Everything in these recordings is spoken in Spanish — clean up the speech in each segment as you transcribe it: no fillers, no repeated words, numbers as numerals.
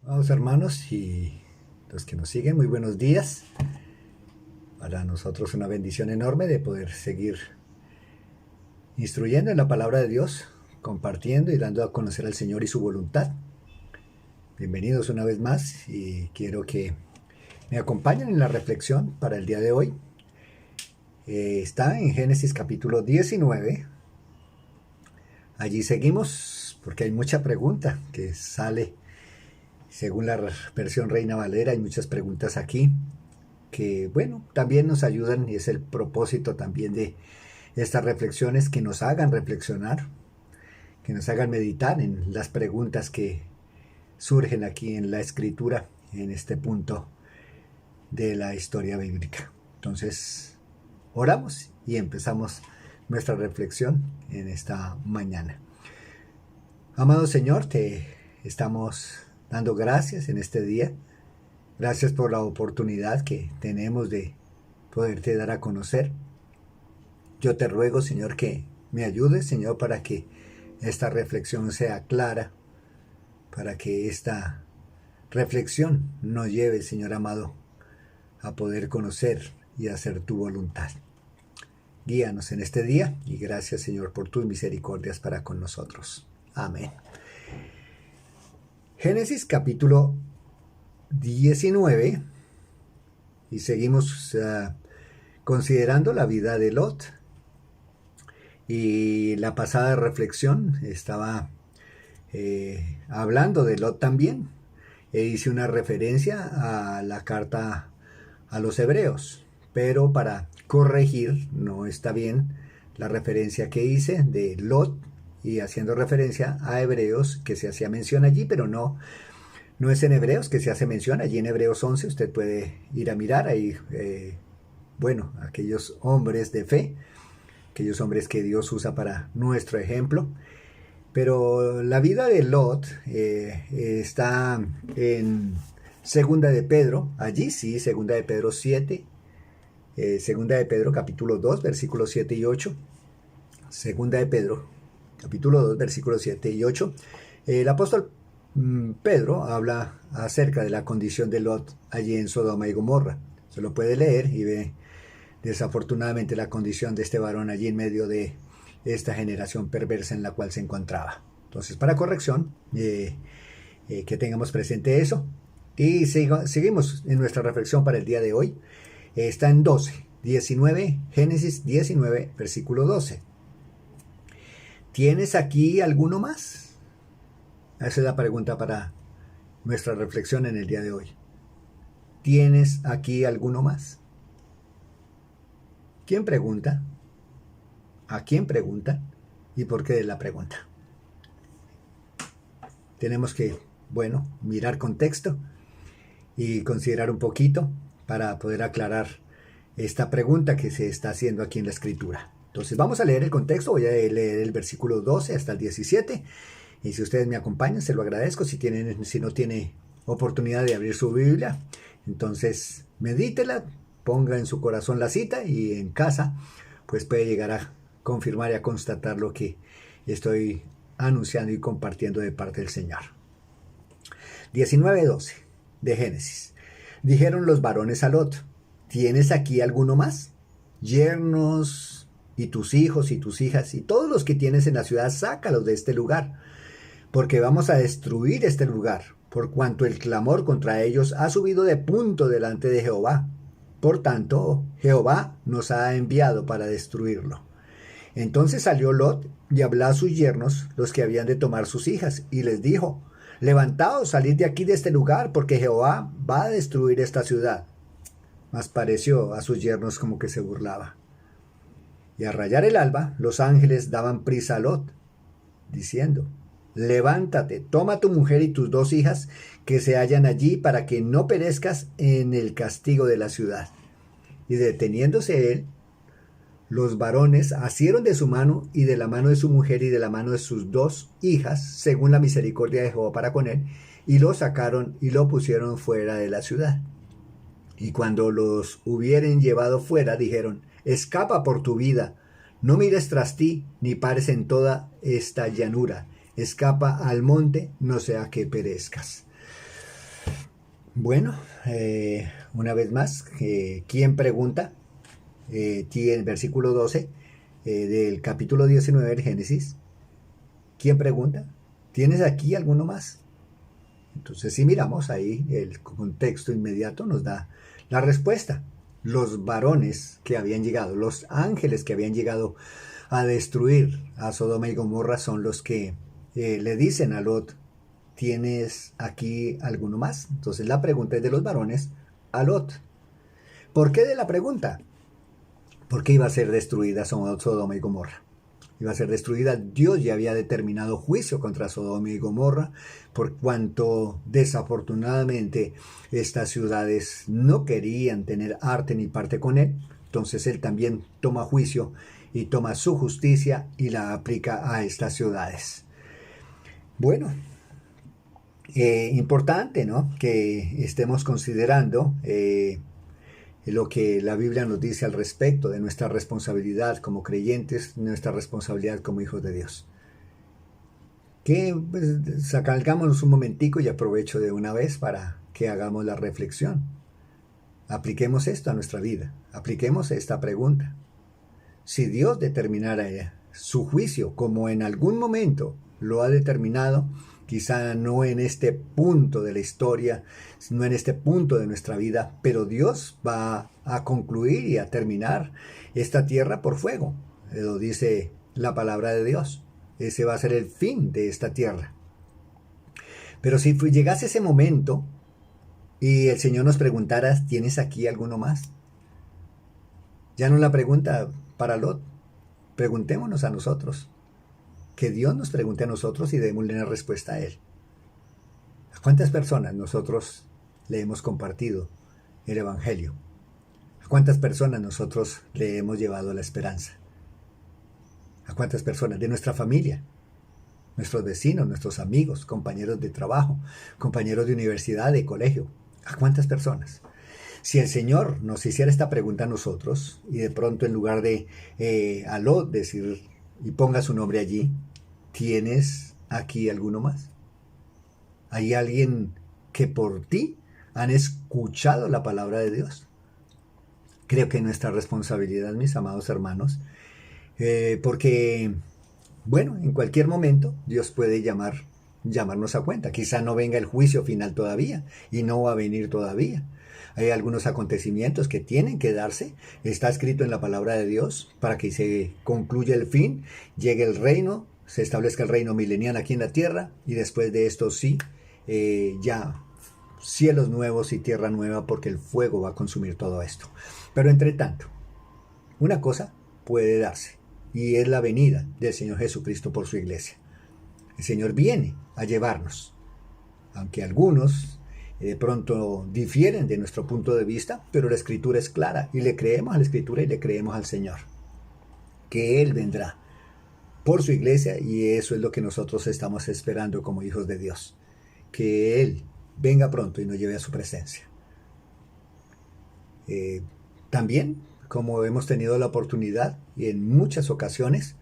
Vamos hermanos y los que nos siguen, muy buenos días. Para nosotros una bendición enorme de poder seguir instruyendo en la palabra de Dios, compartiendo y dando a conocer al Señor y su voluntad. Bienvenidos una vez más y quiero que me acompañen en la reflexión para el día de hoy. Está en Génesis capítulo 19. Allí seguimos porque hay mucha pregunta que sale. Según la versión Reina Valera, hay muchas preguntas aquí que, bueno, también nos ayudan y es el propósito también de estas reflexiones, que nos hagan reflexionar, que nos hagan meditar en las preguntas que surgen aquí en la escritura, en este punto de la historia bíblica. Entonces, oramos y empezamos nuestra reflexión en esta mañana. Amado Señor, te estamos dando gracias en este día. Gracias por la oportunidad que tenemos de poderte dar a conocer. Yo te ruego, Señor, que me ayudes, Señor, para que esta reflexión sea clara, para que esta reflexión nos lleve, Señor amado, a poder conocer y hacer tu voluntad. Guíanos en este día y gracias, Señor, por tus misericordias para con nosotros. Amén. Génesis capítulo 19 y seguimos considerando la vida de Lot. Y la pasada reflexión estaba hablando de Lot también. Hice una referencia a la carta a los hebreos, pero para corregir, no está bien la referencia que hice de Lot y haciendo referencia a Hebreos, que se hacía mención allí, pero no es en Hebreos que se hace mención. Allí en Hebreos 11 usted puede ir a mirar ahí, aquellos hombres de fe, aquellos hombres que Dios usa para nuestro ejemplo. Pero la vida de Lot está en Segunda de Pedro, allí sí, Segunda de Pedro 7, Segunda de Pedro capítulo 2, versículos 7 y 8. Segunda de Pedro capítulo 2, versículos 7 y 8. El apóstol Pedro habla acerca de la condición de Lot allí en Sodoma y Gomorra. Se lo puede leer y ve desafortunadamente la condición de este varón allí en medio de esta generación perversa en la cual se encontraba. Entonces, para corrección, que tengamos presente eso. Y seguimos en nuestra reflexión para el día de hoy. Está en 19, Génesis 19, versículo 12. ¿Tienes aquí alguno más? Esa es la pregunta para nuestra reflexión en el día de hoy. ¿Tienes aquí alguno más? ¿Quién pregunta? ¿A quién pregunta? ¿Y por qué la pregunta? Tenemos que, mirar contexto y considerar un poquito para poder aclarar esta pregunta que se está haciendo aquí en la escritura. Entonces vamos a leer el contexto. Voy a leer el versículo 12 hasta el 17. Y si ustedes me acompañan, se lo agradezco. Si no tiene oportunidad de abrir su Biblia, entonces medítela, ponga en su corazón la cita y en casa pues puede llegar a confirmar y a constatar lo que estoy anunciando y compartiendo de parte del Señor. 19:12 de Génesis. Dijeron los varones a Lot: ¿tienes aquí alguno más? Yernos y tus hijos y tus hijas y todos los que tienes en la ciudad, sácalos de este lugar, porque vamos a destruir este lugar, por cuanto el clamor contra ellos ha subido de punto delante de Jehová. Por tanto, Jehová nos ha enviado para destruirlo. Entonces salió Lot y habló a sus yernos, los que habían de tomar sus hijas, y les dijo: levantaos, salid de aquí de este lugar, porque Jehová va a destruir esta ciudad. Mas pareció a sus yernos como que se burlaba. Y a rayar el alba, los ángeles daban prisa a Lot, diciendo: levántate, toma tu mujer y tus 2 hijas que se hallan allí, para que no perezcas en el castigo de la ciudad. Y deteniéndose él, los varones asieron de su mano y de la mano de su mujer y de la mano de sus 2 hijas, según la misericordia de Jehová para con él, y lo sacaron y lo pusieron fuera de la ciudad. Y cuando los hubieren llevado fuera, dijeron: escapa por tu vida, no mires tras ti, ni pares en toda esta llanura, escapa al monte, no sea que perezcas. Bueno, una vez más, ¿quién pregunta? Tiene el versículo 12 del capítulo 19 del Génesis. ¿Quién pregunta? ¿Tienes aquí alguno más? Entonces, si miramos ahí, el contexto inmediato nos da la respuesta. Los varones que habían llegado, los ángeles que habían llegado a destruir a Sodoma y Gomorra son los que le dicen a Lot, ¿tienes aquí alguno más? Entonces la pregunta es de los varones a Lot. ¿Por qué de la pregunta? Porque iba a ser destruida Sodoma y Gomorra. Iba a ser destruida. Dios ya había determinado juicio contra Sodoma y Gomorra, por cuanto desafortunadamente estas ciudades no querían tener arte ni parte con él. Entonces él también toma juicio y toma su justicia y la aplica a estas ciudades. Bueno, importante, ¿no? Que estemos considerando lo que la Biblia nos dice al respecto de nuestra responsabilidad como creyentes, nuestra responsabilidad como hijos de Dios. Que pues, sacámonos un momentico y aprovecho de una vez para que hagamos la reflexión. Apliquemos esto a nuestra vida, apliquemos esta pregunta. Si Dios determinara su juicio como en algún momento lo ha determinado, quizá no en este punto de la historia, no en este punto de nuestra vida, pero Dios va a concluir y a terminar esta tierra por fuego. Lo dice la palabra de Dios. Ese va a ser el fin de esta tierra. Pero si llegase ese momento y el Señor nos preguntara, ¿tienes aquí alguno más? Ya no la pregunta para Lot, preguntémonos a nosotros. Que Dios nos pregunte a nosotros y démosle una respuesta a Él. ¿A cuántas personas nosotros le hemos compartido el Evangelio? ¿A cuántas personas nosotros le hemos llevado la esperanza? ¿A cuántas personas de nuestra familia? Nuestros vecinos, nuestros amigos, compañeros de trabajo, compañeros de universidad, de colegio. ¿A cuántas personas? Si el Señor nos hiciera esta pregunta a nosotros y de pronto en lugar de a Lot decir y ponga su nombre allí, ¿tienes aquí alguno más? ¿Hay alguien que por ti han escuchado la palabra de Dios? Creo que nuestra responsabilidad, mis amados hermanos, porque, bueno, en cualquier momento Dios puede llamarnos a cuenta. Quizá no venga el juicio final todavía y no va a venir todavía. Hay algunos acontecimientos que tienen que darse. Está escrito en la palabra de Dios para que se concluya el fin, llegue el reino, se establezca el reino milenial aquí en la tierra y después de esto sí, ya cielos nuevos y tierra nueva porque el fuego va a consumir todo esto. Pero entre tanto, una cosa puede darse y es la venida del Señor Jesucristo por su iglesia. El Señor viene a llevarnos, aunque algunos de pronto difieren de nuestro punto de vista, pero la Escritura es clara y le creemos a la Escritura y le creemos al Señor, que Él vendrá por su iglesia y eso es lo que nosotros estamos esperando como hijos de Dios, que Él venga pronto y nos lleve a su presencia. También, como hemos tenido la oportunidad y en muchas ocasiones,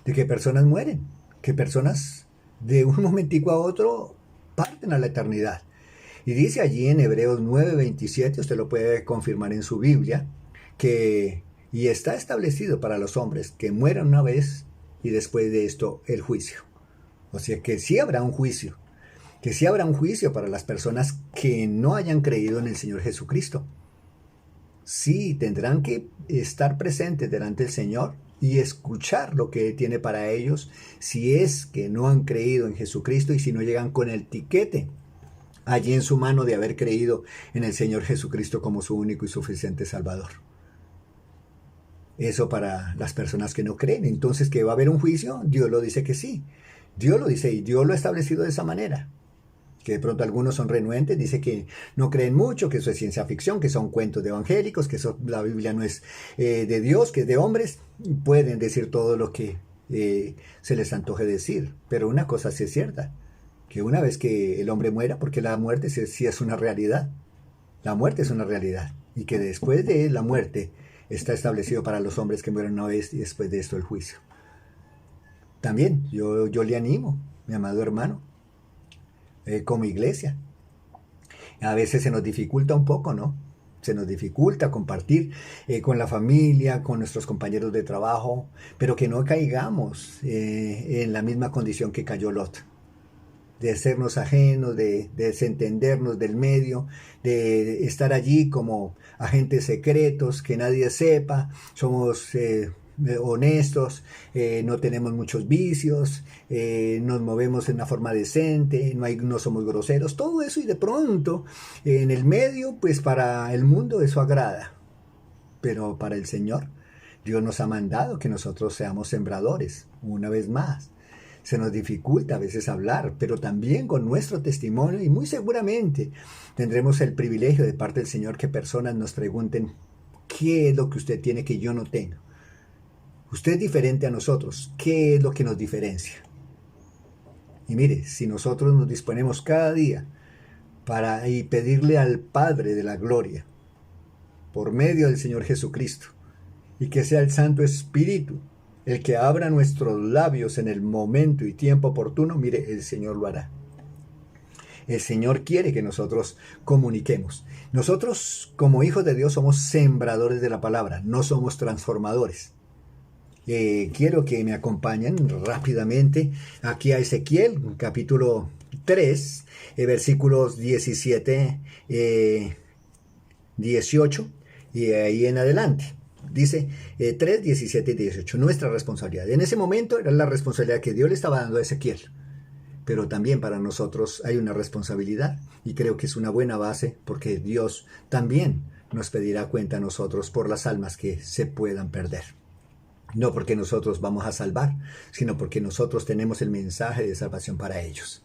de que personas mueren, que personas de un momentico a otro parten a la eternidad. Y dice allí en Hebreos 9:27, usted lo puede confirmar en su Biblia, que y está establecido para los hombres que mueran una vez y después de esto el juicio. O sea que sí habrá un juicio, que sí habrá un juicio para las personas que no hayan creído en el Señor Jesucristo. Sí, tendrán que estar presentes delante del Señor y escuchar lo que tiene para ellos si es que no han creído en Jesucristo y si no llegan con el tiquete allí en su mano de haber creído en el Señor Jesucristo como su único y suficiente Salvador. Eso para las personas que no creen. Entonces, ¿que va a haber un juicio? Dios lo dice que sí. Dios lo dice y Dios lo ha establecido de esa manera. Que de pronto algunos son renuentes, dice que no creen mucho, que eso es ciencia ficción, que son cuentos de evangélicos, que eso, la Biblia no es de Dios, que es de hombres. Pueden decir todo lo que se les antoje decir, pero una cosa sí es cierta, que una vez que el hombre muera, porque la muerte sí es una realidad, la muerte es una realidad, y que después de la muerte está establecido para los hombres que mueren una vez y después de esto el juicio. También yo le animo, mi amado hermano, como iglesia, A veces se nos dificulta un poco, ¿no? Se nos dificulta compartir con la familia, con nuestros compañeros de trabajo, pero que no caigamos en la misma condición que cayó Lot, de sernos ajenos, de desentendernos del medio, de estar allí como agentes secretos, que nadie sepa, somos honestos, no tenemos muchos vicios, nos movemos en una forma decente, no somos groseros, todo eso, y de pronto en el medio, pues para el mundo eso agrada, pero para el Señor, Dios nos ha mandado que nosotros seamos sembradores, una vez más. Se nos dificulta a veces hablar, pero también con nuestro testimonio, y muy seguramente tendremos el privilegio de parte del Señor que personas nos pregunten: ¿qué es lo que usted tiene que yo no tengo? Usted es diferente a nosotros. ¿Qué es lo que nos diferencia? Y mire, si nosotros nos disponemos cada día para pedirle al Padre de la Gloria, por medio del Señor Jesucristo, y que sea el Santo Espíritu el que abra nuestros labios en el momento y tiempo oportuno, mire, el Señor lo hará. El Señor quiere que nosotros comuniquemos. Nosotros, como hijos de Dios, somos sembradores de la palabra, no somos transformadores. Quiero que me acompañen rápidamente aquí a Ezequiel, capítulo 3, versículos 17, 18 y ahí en adelante. Dice 3, 17 y 18, nuestra responsabilidad. En ese momento era la responsabilidad que Dios le estaba dando a Ezequiel, pero también para nosotros hay una responsabilidad, y creo que es una buena base, porque Dios también nos pedirá cuenta a nosotros por las almas que se puedan perder. No porque nosotros vamos a salvar, sino porque nosotros tenemos el mensaje de salvación para ellos.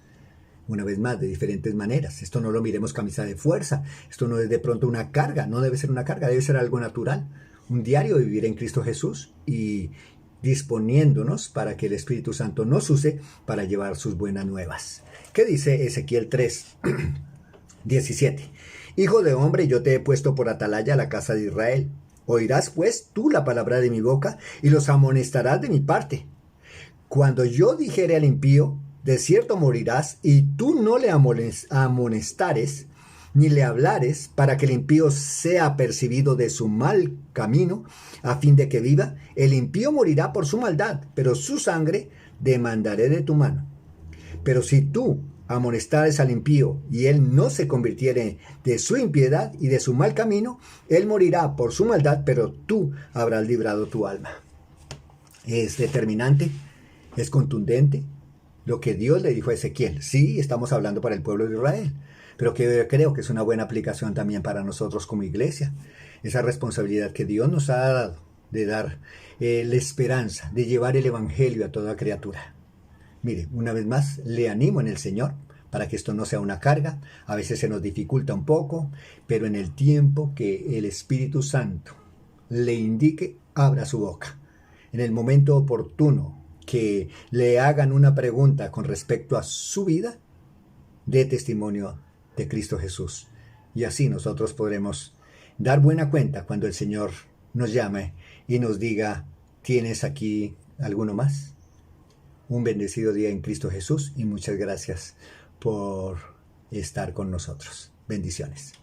Una vez más, de diferentes maneras. Esto no lo miremos camisa de fuerza. Esto no es de pronto una carga. No debe ser una carga, debe ser algo natural. Un diario de vivir en Cristo Jesús y disponiéndonos para que el Espíritu Santo nos use para llevar sus buenas nuevas. ¿Qué dice Ezequiel 3, 17? Hijo de hombre, yo te he puesto por atalaya a la casa de Israel. Oirás pues tú la palabra de mi boca y los amonestarás de mi parte. Cuando yo dijere al impío, de cierto morirás, y tú no le amonestares, ni le hablares, para que el impío sea apercibido de su mal camino, a fin de que viva, el impío morirá por su maldad, pero su sangre demandaré de tu mano. Pero si tú amonestares al impío, y él no se convirtiere de su impiedad y de su mal camino, él morirá por su maldad, pero tú habrás librado tu alma. Es determinante, es contundente lo que Dios le dijo a Ezequiel. Sí, estamos hablando para el pueblo de Israel, pero que creo que es una buena aplicación también para nosotros como iglesia. Esa responsabilidad que Dios nos ha dado de dar la esperanza, de llevar el evangelio a toda criatura. Mire, una vez más, le animo en el Señor para que esto no sea una carga. A veces se nos dificulta un poco, pero en el tiempo que el Espíritu Santo le indique, abra su boca. En el momento oportuno que le hagan una pregunta con respecto a su vida, dé testimonio de Cristo Jesús. Y así nosotros podremos dar buena cuenta cuando el Señor nos llame y nos diga: ¿tienes aquí alguno más? Un bendecido día en Cristo Jesús, y muchas gracias por estar con nosotros. Bendiciones.